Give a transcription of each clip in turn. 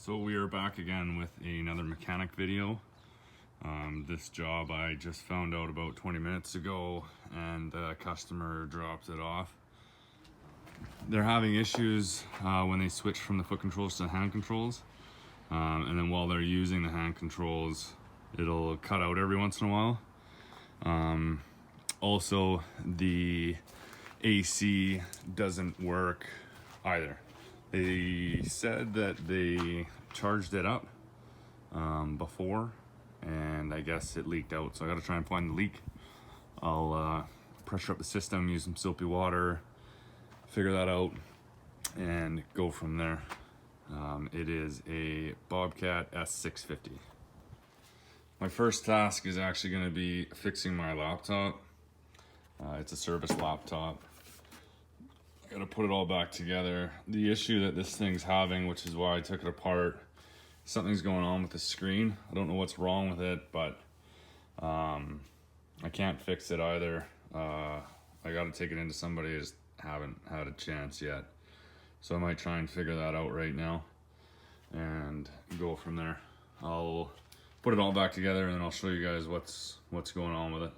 So we are back again with another mechanic video. This job I just found out about 20 minutes ago, and the customer dropped it off. They're having issues when they switch from the foot controls to the hand controls, and then while they're using the hand controls it'll cut out every once in a while. Also, the AC doesn't work either. They said that they charged it up before, and I guess it leaked out, so I gotta try and find the leak. I'll pressure up the system, use some soapy water, figure that out, and go from there. It is a Bobcat S650. My first task is actually going to be fixing my laptop. It's a service laptop. I gotta put it all back together. The issue that this thing's having, which is why I took it apart, something's going on with the screen. I don't know what's wrong with it, but I can't fix it either. I gotta take it into somebody. I just haven't had a chance yet. So I might try and figure that out right now and go from there. I'll put it all back together and then I'll show you guys what's going on with it.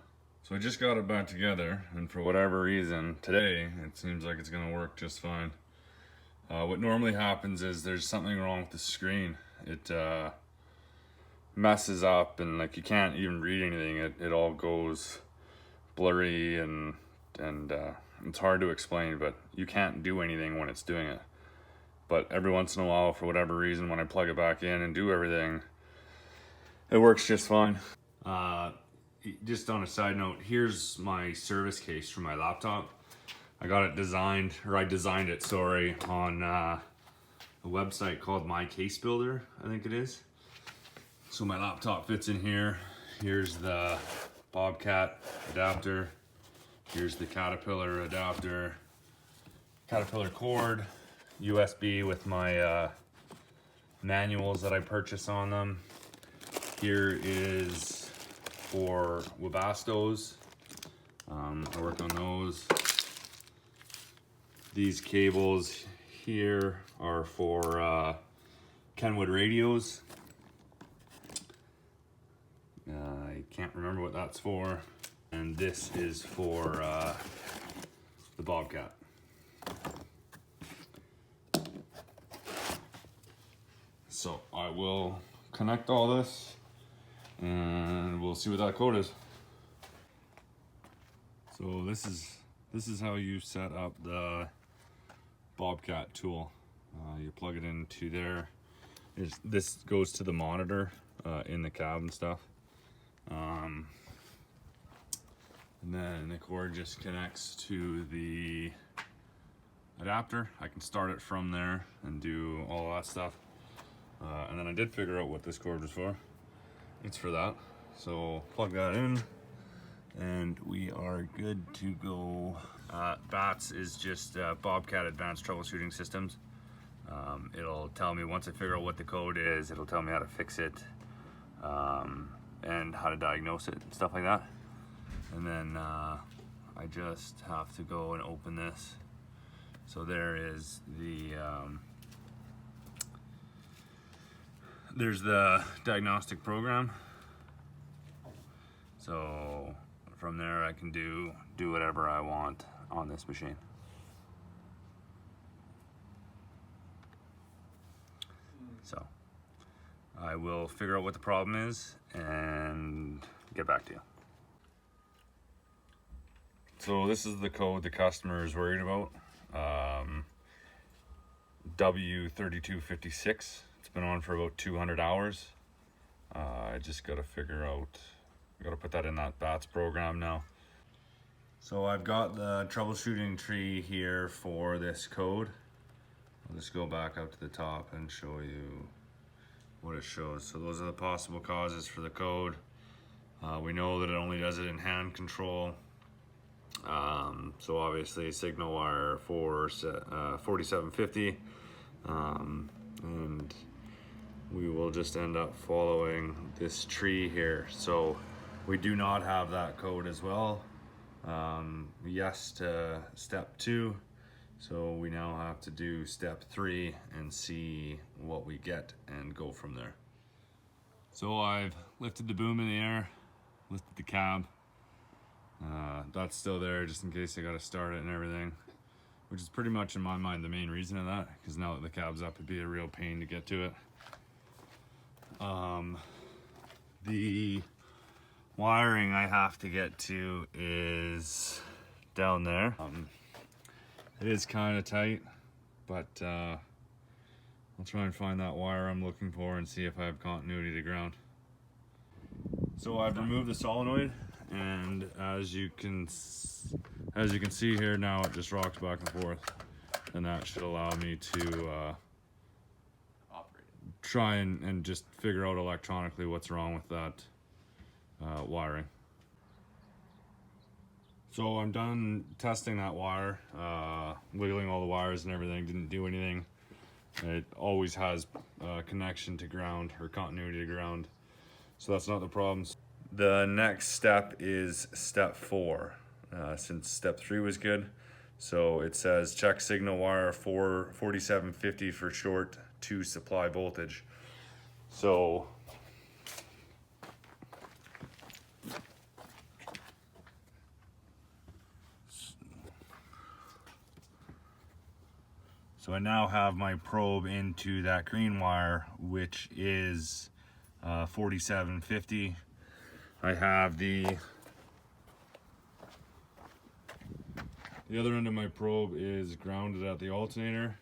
So I just got it back together, and for whatever reason today it seems like it's gonna work just fine. What normally happens is there's something wrong with the screen. It messes up and like you can't even read anything. It all goes blurry and it's hard to explain, but you can't do anything when it's doing it. But every once in a while, for whatever reason, when I plug it back in and do everything, it works just fine. Just on a side note, here's my service case for my laptop. I got it designed, or I designed it, sorry, on a website called My Case Builder, I think it is. So my laptop fits in here. Here's the Bobcat adapter. Here's the Caterpillar adapter, Caterpillar cord, USB with my manuals that I purchase on them. Here is for Webasto's. I worked on those. These cables here are for Kenwood radios. I can't remember what that's for. And this is for the Bobcat. So I will connect all this and we'll see what that code is. So this is how you set up the Bobcat Tool. You plug it into there. This goes to the monitor in the cab and stuff. And then the cord just connects to the adapter. I can start it from there and do all that stuff. And then I did figure out what this cord was for. It's for that. So plug that in and we are good to go. BATS is just Bobcat Advanced Troubleshooting Systems. It'll tell me, once I figure out what the code is, it'll tell me how to fix it and how to diagnose it and stuff like that. And then I just have to go and open this. So there is the there's the diagnostic program. So from there I can do whatever I want on this machine. So I will figure out what the problem is and get back to you. So this is the code the customer is worried about. W3256. It's been on for about 200 hours. I just gotta figure out, I gotta put that in that BATS program now. So I've got the troubleshooting tree here for this code. I'll just go back up to the top and show you what it shows. So those are the possible causes for the code. We know that it only does it in hand control. So obviously signal wire for 4750, and we will just end up following this tree here. So we do not have that code as well. Yes to step 2, So we now have to do step 3 and see what we get and go from there. So I've lifted the boom in the air, lifted the cab. That's still there just in case I gotta start it and everything, which is pretty much in my mind the main reason of that, because now that the cab's up, it'd be a real pain to get to it. The wiring I have to get to is down there. It is kind of tight, but I'll try and find that wire I'm looking for and see if I have continuity to ground. So I've removed the solenoid, and as you can see here now, it just rocks back and forth, and that should allow me to try and just figure out electronically what's wrong with that wiring. So I'm done testing that wire, wiggling all the wires and everything, didn't do anything. It always has connection to ground or continuity to ground, so that's not the problem. The next step is step 4, since step 3 was good. So it says check signal wire 4750 for short to supply voltage. So I now have my probe into that green wire, which is 4750. I have the other end of my probe is grounded at the alternator,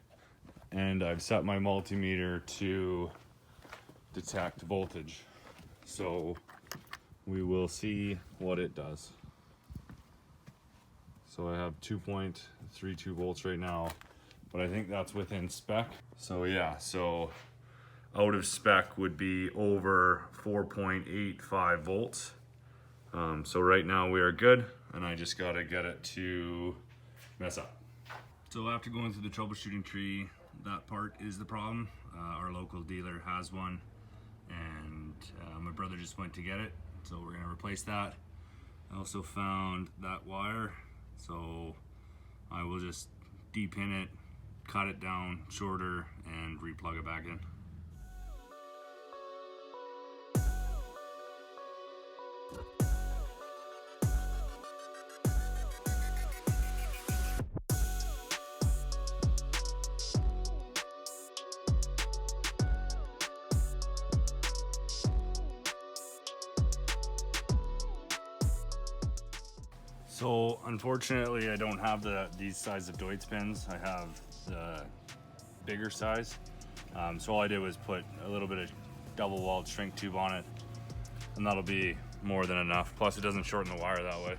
and I've set my multimeter to detect voltage. So we will see what it does. So I have 2.32 volts right now, but I think that's within spec. So yeah, so out of spec would be over 4.85 volts. So right now we are good, and I just gotta get it to mess up. So after going through the troubleshooting tree, that part is the problem. Our local dealer has one, and my brother just went to get it, so we're gonna replace that. I also found that wire, so I will just de-pin it, cut it down shorter, and replug it back in. So unfortunately, I don't have these size of Deutz pins. I have the bigger size. So all I did was put a little bit of double walled shrink tube on it, and that'll be more than enough. Plus it doesn't shorten the wire that way.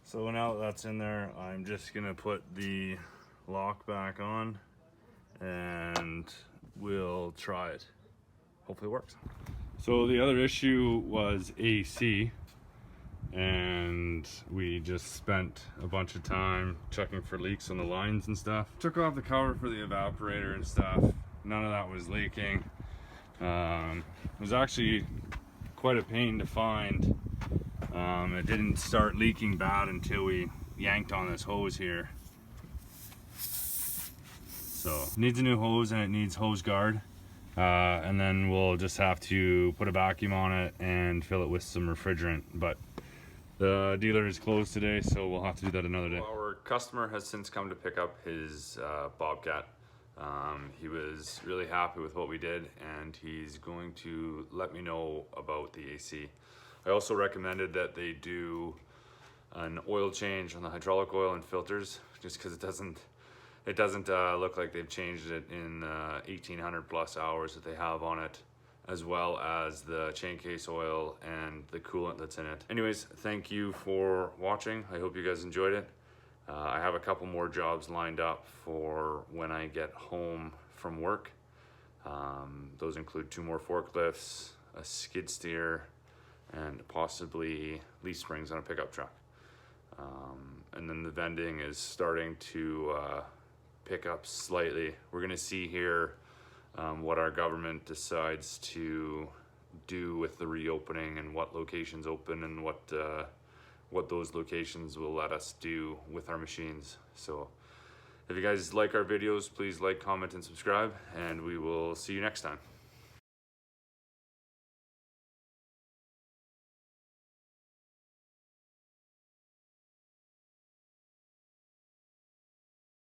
So now that that's in there, I'm just gonna put the lock back on and we'll try it. Hopefully it works. So the other issue was AC, and we just spent a bunch of time checking for leaks on the lines and stuff. Took off the cover for the evaporator and stuff. None of that was leaking. It was actually quite a pain to find. It didn't start leaking bad until we yanked on this hose here. So it needs a new hose, and it needs hose guard. and then we'll just have to put a vacuum on it and fill it with some refrigerant. But the dealer is closed today, so we'll have to do that another day. Our customer has since come to pick up his Bobcat. He was really happy with what we did, and he's going to let me know about the AC. I also recommended that they do an oil change on the hydraulic oil and filters, just because it doesn't look like they've changed it in 1,800 plus hours that they have on it, as well as the chain case oil and the coolant that's in it. Anyways, thank you for watching. I hope you guys enjoyed it. I have a couple more jobs lined up for when I get home from work. Those include 2 more forklifts, a skid steer, and possibly leaf springs on a pickup truck. And then the vending is starting to pick up slightly. We're gonna see here what our government decides to do with the reopening, and what locations open, and what those locations will let us do with our machines. So if you guys like our videos, please like, comment, and subscribe, and we will see you next time.